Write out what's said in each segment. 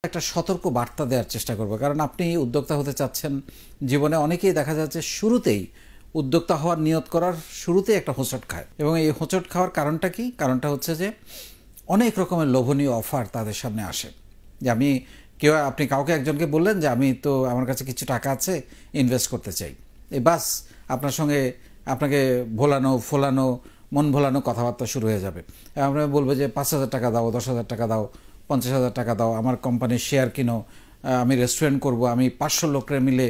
একটা সতর্ক বার্তা দেওয়ার চেষ্টা করব, কারণ আপনি উদ্যোক্তা হতে চাচ্ছেন। জীবনে অনেকেই দেখা যাচ্ছে শুরুতেই উদ্যোক্তা হওয়ার নিয়ত করার শুরুতেই একটা হোঁচট খায়, এবং এই হোঁচট খাওয়ার কারণটা কি? কারণটা হচ্ছে যে অনেক রকমের লোভনীয় অফার তাদের সামনে আসে। যে আপনি কাউকে একজনকে বললেন যে আমি তো আমার কাছে কিছু টাকা আছে, ইনভেস্ট করতে চাই, এই বাস আপনার সঙ্গে আপনাকে ভোলানো ফোলানো মন ভোলানো কথাবার্তা শুরু হয়ে যাবে। আমরা বলবো যে 5,000 টাকা দাও, 10,000 টাকা দাও, 50,000 টাকা দাও, আমার কোম্পানির শেয়ার কিনো, আমি রেস্টুরেন্ট করব, আমি 500 লোকের মিলে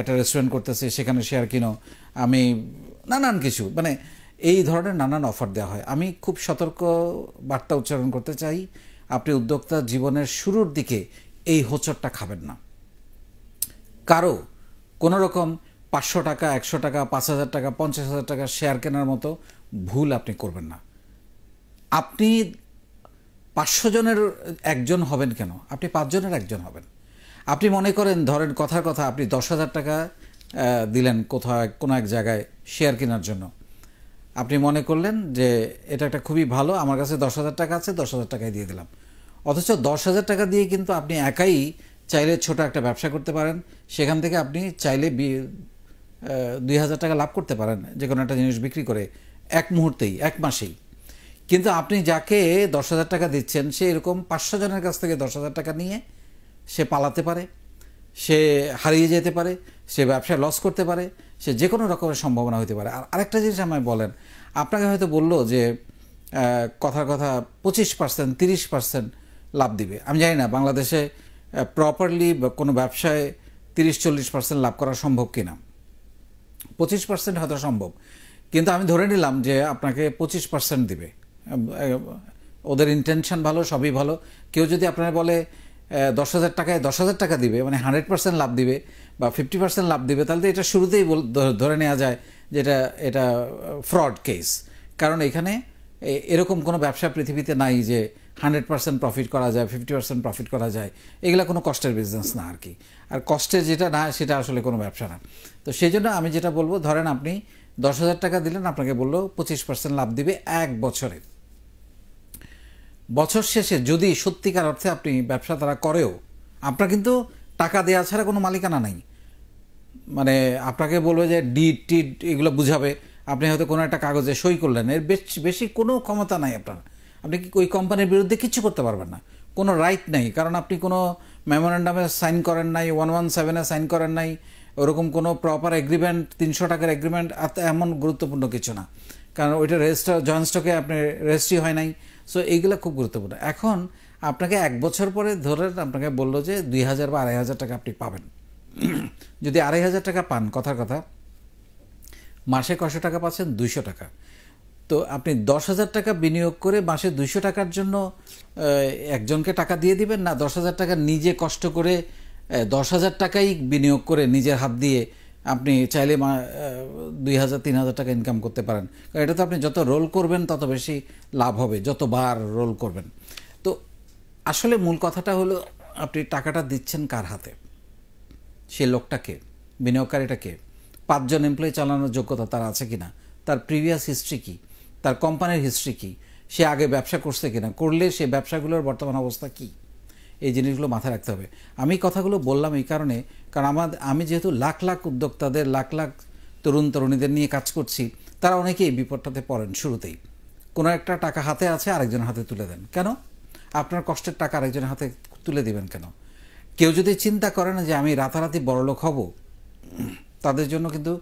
একটা রেস্টুরেন্ট করতেছি, সেখানে শেয়ার কিনো, আমি নানান কিছু, মানে এই ধরনের নানান অফার দেওয়া হয়। আমি খুব সতর্ক বার্তা উচ্চারণ করতে চাই, আপনি উদ্যোক্তা জীবনের শুরুর দিকে এই হোঁচটটা খাবেন না। কারো কোনো রকম 500 টাকা, 100 টাকা, 5,000 টাকা, 50,000 টাকা শেয়ার কেনার মতো ভুল আপনি করবেন না। আপনি 500 জনের একজন হবেন কেন? আপনি 5 জনের একজন হবেন। আপনি মনে করেন, ধরেন কথার কথা, আপনি 10,000 টাকা দিলেন কোথাও কোনো এক জায়গায় শেয়ার কেনার জন্য। আপনি মনে করলেন যে এটা একটা খুবই ভালো, আমার কাছে 10,000 টাকা আছে, 10,000 টাকায় দিয়ে দিলাম। অথচ 10,000 টাকা দিয়ে কিন্তু আপনি একাই চাইলে ছোট একটা ব্যবসা করতে পারেন, সেখান থেকে আপনি চাইলে 2,000 টাকা লাভ করতে পারেন যে কোনো একটা জিনিস বিক্রি করে, এক মুহূর্তেই, এক মাসেই। কিন্তু আপনি যাকে 10,000 টাকা দিচ্ছেন, সে এরকম 500 জনের কাছ থেকে 10,000 টাকা নিয়ে সে পালাতে পারে, সে হারিয়ে যেতে পারে, সে ব্যবসায় লস করতে পারে, সে যে কোনো রকমের সম্ভাবনা হতে পারে। আর আরেকটা জিনিস আমায় বলেন, আপনাকে হয়তো বললো যে কথার কথা 25%, 30% লাভ দিবে। আমি জানি না বাংলাদেশে প্রপারলি কোনো ব্যবসায় 30-40% লাভ করা সম্ভব কিনা। 25% হয়তো সম্ভব, কিন্তু আমি ধরে নিলাম যে আপনাকে 25% দিবে। ওদের ইন্টেনশন ভালো, সবই ভালো। কেউ যদি আপনার বলে 10,000 টাকায় 10,000 টাকা দিবে, মানে 100% লাভ দিবে বা 50% লাভ দিবে, তাহলে তো এটা শুরুতেই ধরে নেওয়া যায় যে এটা ফ্রড কেস। কারণ এখানে এরকম কোনো ব্যবসা পৃথিবীতে নাই যে 100% প্রফিট করা যায়, 50% প্রফিট করা যায়। এগুলো কোনো কষ্টের বিজনেস না আর কি। আর কষ্টের যেটা না, সেটা আসলে কোনো ব্যবসা না। তো সেই জন্য আমি যেটা বলবো, ধরেন আপনি 10,000 টাকা দিলেন, আপনাকে বললো 25% লাভ দিবে 1 বছরে। বছর শেষে যদি সত্যিকার অর্থে আপনি ব্যবসা তারা করেও, আপনার কিন্তু টাকা দেওয়া ছাড়া কোনো মালিকানা নাই। মানে আপনাকে বলবে যে ডিড টিড এগুলো বুঝাবে, আপনি হয়তো কোনো একটা কাগজে সই করলেন, এর বেশি কোনো ক্ষমতা নাই আপনার। আপনি কি ওই কোম্পানির বিরুদ্ধে কিছু করতে পারবেন না, কোনো রাইট নেই, কারণ আপনি কোনো মেমোরেন্ডামে সাইন করেন নাই, 117-এ সাইন করেন নাই, ওরকম কোনো প্রপার এগ্রিমেন্ট, 300 টাকার এগ্রিমেন্ট এমন গুরুত্বপূর্ণ কিছু না, কারণ ওইটা রেজিস্টার জয়েন্ট স্টকে আপনার রেজিস্ট্রি হয় নাই। সো এইগুলো খুব গুরুত্বপূর্ণ। এখন আপনাকে 1 বছর পরে ধরেন আপনাকে বললো যে 2,000 বা 2,500 টাকা আপনি পাবেন। যদি 2,500 টাকা পান, কথার কথা মাসে কয়শো টাকা পাচ্ছেন? 200 টাকা। তো আপনি 10,000 টাকা বিনিয়োগ করে মাসে 200 টাকার জন্য একজনকে টাকা দিয়ে দিবেন, না 10,000 টাকা নিজে কষ্ট করে 10,000 টাকাই বিনিয়োগ করে নিজের হাত দিয়ে আপনি চাইলে 2,000-3,000 টাকা ইনকাম করতে পারেন। কারণ এটা তো আপনি যত রোল করবেন তত বেশি লাভ হবে, যতবার রোল করবেন। তো আসলে মূল কথাটা হলো, আপনি টাকাটা দিচ্ছেন কার হাতে? সে লোকটাকে, বিনিয়োগকারীটাকে। 5 জন এমপ্লয়ি চালানোর যোগ্যতা তার আছে কিনা, তার প্রিভিয়াস হিস্ট্রি কী, তার কোম্পানির হিস্ট্রি কী, সে আগে ব্যবসা করছে কিনা, করলে সে ব্যবসাগুলোর বর্তমান অবস্থা কী, এই জিনিসগুলো মাথায় রাখতে হবে। আমি কথাগুলো বললাম এই কারণে, কারণ আমি যেহেতু লাখ লাখ উদ্যোক্তাদের, লাখ লাখ তরুণ তরুণীদের নিয়ে কাজ করছি, তারা অনেকেই বিপদটাতে পড়েন শুরুতেই। কোনো একটা টাকা হাতে আছে, আরেকজনের হাতে তুলে দেন কেন? আপনার কষ্টের টাকা আরেকজনের হাতে তুলে দিবেন কেন? কেউ যদি চিন্তা করে না যে আমি রাতারাতি বড়লোক হব, তাদের জন্য কিন্তু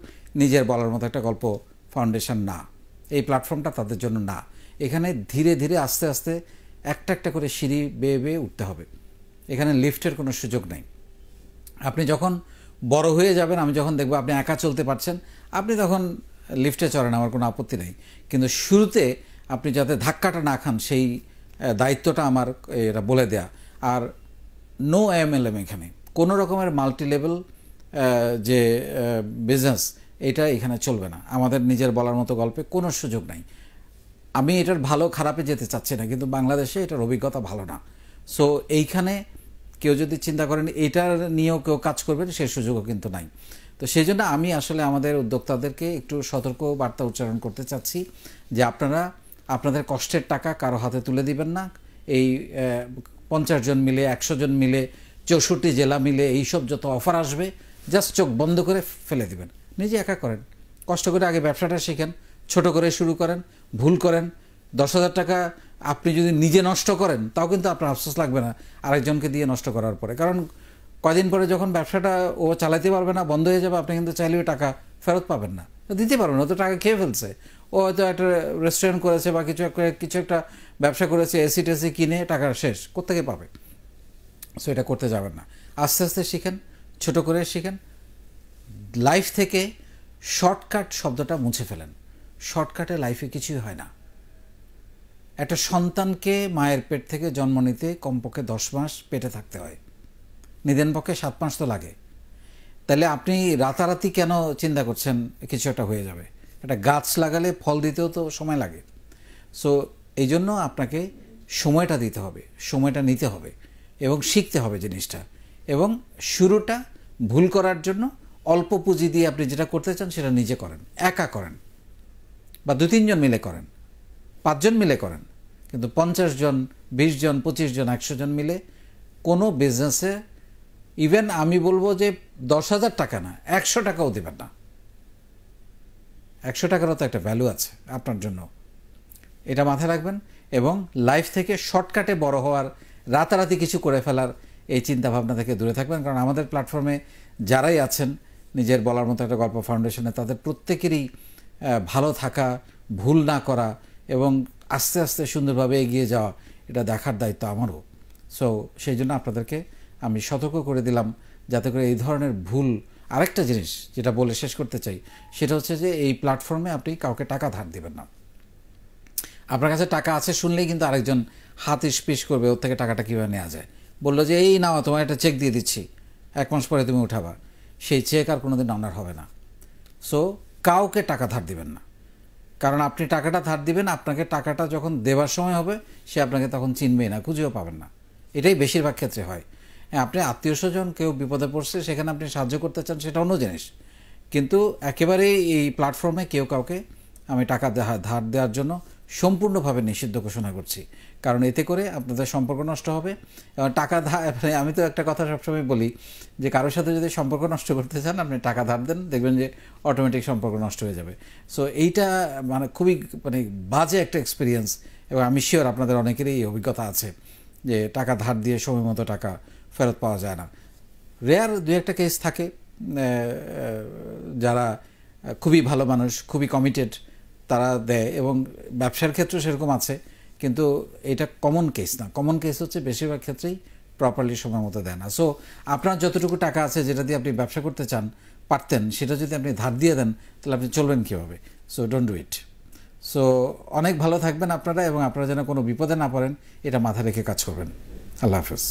নিজের বলার মতো একটা গল্প ফাউন্ডেশন না, এই প্ল্যাটফর্মটা তাদের জন্য না। এখানে ধীরে ধীরে আস্তে আস্তে একটা একটা করে সিঁড়ি বেয়ে বেয়ে উঠতে হবে। এখানে লিফটের কোনো সুযোগ নেই। আপনি যখন বড় হয়ে যাবেন, আমি যখন দেখব আপনি একা চলতে পারছেন, আপনি তখন লিফটে চড়েন, আমার কোনো আপত্তি নেই। কিন্তু শুরুতে আপনি যাতে ধাক্কাটা না খান, সেই দায়িত্বটা আমার এটা বলে দেয়া। আর নো AMLM, এখানে কোনো রকমের মাল্টি লেভেল যে বিজনেস, এটা এখানে চলবে না। আমাদের নিজের বলার মতো গল্পে কোনো সুযোগ নাই। আমি এটার ভালো খারাপে যেতে চাচ্ছি না, কিন্তু বাংলাদেশে এটার অভিজ্ঞতা ভালো না। সো এইখানে কেউ যদি চিন্তা করেন এটার নিয়েও কেউ কাজ করবেন, সেই সুযোগও কিন্তু নাই। তো সেই জন্য আমি আসলে আমাদের উদ্যোক্তাদেরকে একটু সতর্ক বার্তা উচ্চারণ করতে চাচ্ছি যে আপনারা আপনাদের কষ্টের টাকা কারো হাতে তুলে দিবেন না। এই 50 জন মিলে, 100 জন মিলে, 64 জেলা মিলে এইসব যত অফার আসবে জাস্ট চোখ বন্ধ করে ফেলে দিবেন, নিজে একা করেন, কষ্ট করে আগে ব্যবসাটা শিখেন, ছোট করে শুরু করেন, ভুল করেন। 10,000 টাকা আপনি যদি নিজে নষ্ট করেন তাও কিন্তু আপনার আফসোস লাগবে না আরেকজনকে দিয়ে নষ্ট করার পরে, কারণ কয়দিন পরে যখন ব্যবসাটা ও চালাতে পারবে না, বন্ধ হয়ে যাবে, আপনি কিন্তু চাইলেও টাকা ফেরত পাবেন না, দিতে পারবেন, ও তো টাকা খেয়ে ফেলছে, ও হয়তো একটা রেস্টুরেন্ট করেছে বা কিছু একটা ব্যবসা করেছে, এসি টেসি কিনে টাকা শেষ, কোত্থেকে পাবে? সো এটা করতে যাবেন না, আস্তে আস্তে শিখেন, ছোট করে শিখেন। লাইফ থেকে শর্টকাট শব্দটা মুছে ফেলেন, শর্টকাটে লাইফে কিছুই হয় না। একটা সন্তানকে মায়ের পেট থেকে জন্ম নিতে কমপক্ষে 10 মাস পেটে থাকতে হয়, নিদেন পক্ষে 7 মাস তো লাগে। তাহলে আপনি রাতারাতি কেন চিন্তা করছেন কিছু একটা হয়ে যাবে? একটা গাছ লাগালে ফল দিতেও তো সময় লাগে। সো এই জন্য আপনাকে সময়টা দিতে হবে, সময়টা নিতে হবে এবং শিখতে হবে জিনিসটা। এবং শুরুটা ভুল করার জন্য অল্প পুঁজি দিয়ে আপনি যেটা করতে চান সেটা নিজে করেন, একা করেন, বা 2-3 জন মিলে করেন, 5 জন মিলে করেন, কিন্তু 50 জন, 20 জন, 25 জন, 100 জন মিলে কোনো বিজনেসে, ইভেন আমি বলবো যে 10,000 টাকা না, 100 টাকাও দেবেন না। 100 টাকারও তো একটা ভ্যালু আছে আপনার জন্য, এটা মাথায় রাখবেন। এবং লাইফ থেকে শর্টকাটে বড় হওয়ার, রাতারাতি কিছু করে ফেলার এই চিন্তাভাবনা থেকে দূরে থাকবেন। কারণ আমাদের প্ল্যাটফর্মে যারাই আছেন নিজের বলার মতো একটা গল্প ফাউন্ডেশনে, তাদের প্রত্যেকেরই ভালো থাকা, ভুল না করা এবং আস্তে আস্তে সুন্দরভাবে এগিয়ে যাওয়া, এটা দেখার দায়িত্ব আমারও। সো সেই জন্য আপনাদেরকে আমি সতর্ক করে দিলাম, যাতে করে এই ধরনের ভুল। আরেকটা জিনিস যেটা বলে শেষ করতে চাই, সেটা হচ্ছে যে এই প্ল্যাটফর্মে আপনি কাউকে টাকা ধার দেবেন না। আপনার কাছে টাকা আছে শুনলেই কিন্তু আরেকজন হাত ইস্পিস করবে, ওর থেকে টাকাটা কীভাবে নেওয়া যায়। বললো যে এই নাও, তোমার একটা চেক দিয়ে দিচ্ছি, 1 মাস পরে তুমি উঠাবা, সেই চেক আর কোনোদিন আপনার হবে না। সো কাউকে টাকা ধার দিবেন না, কারণ আপনি টাকাটা ধার দিবেন, আপনাকে টাকাটা যখন দেওয়ার সময় হবে সে আপনাকে তখন চিনবেই না, খুঁজেও পাবেন না। এটাই বেশিরভাগ ক্ষেত্রে হয়। আপনি আত্মীয় স্বজন কেউ বিপদে পড়ছে, সেখানে আপনি সাহায্য করতে চান, সেটা অন্য জিনিস, কিন্তু একেবারেই এই প্ল্যাটফর্মে কেউ কাউকে আমি টাকা ধার দেওয়ার জন্য সম্পূর্ণভাবে নিষিদ্ধ ঘোষণা করছি। কারণ এতে করে আপনাদের সম্পর্ক নষ্ট হবে। এবং টাকা আমি তো একটা কথা সবসময় বলি যে কারোর সাথে যদি সম্পর্ক নষ্ট করতে চান, আপনি টাকা ধার দেন, দেখবেন যে অটোমেটিক সম্পর্ক নষ্ট হয়ে যাবে। সো এইটা খুবই বাজে একটা এক্সপিরিয়েন্স, এবং আমি শিওর আপনাদের অনেকেরই এই অভিজ্ঞতা আছে যে টাকা ধার দিয়ে সময় মতো টাকা ফেরত পাওয়া যায় না। রেয়ার 2-1টা কেস থাকে যারা খুবই ভালো মানুষ, খুবই কমিটেড, তারা দেয়, এবং ব্যবসার ক্ষেত্রেও সেরকম আছে, কিন্তু এটা কমন কেস না। কমন কেস হচ্ছে বেশিরভাগ ক্ষেত্রেই প্রপারলি সময় মতো দেয় না। সো আপনার যতটুকু টাকা আছে যেটা দিয়ে আপনি ব্যবসা করতে চান পারতেন, সেটা যদি আপনি ধার দিয়ে দেন তাহলে আপনি চলবেন কীভাবে? So don't do it. So অনেক ভালো থাকবেন আপনারা, এবং আপনারা যেন কোনো বিপদে না পড়েন এটা মাথায় রেখে কাজ করবেন। আল্লাহ হাফেজ।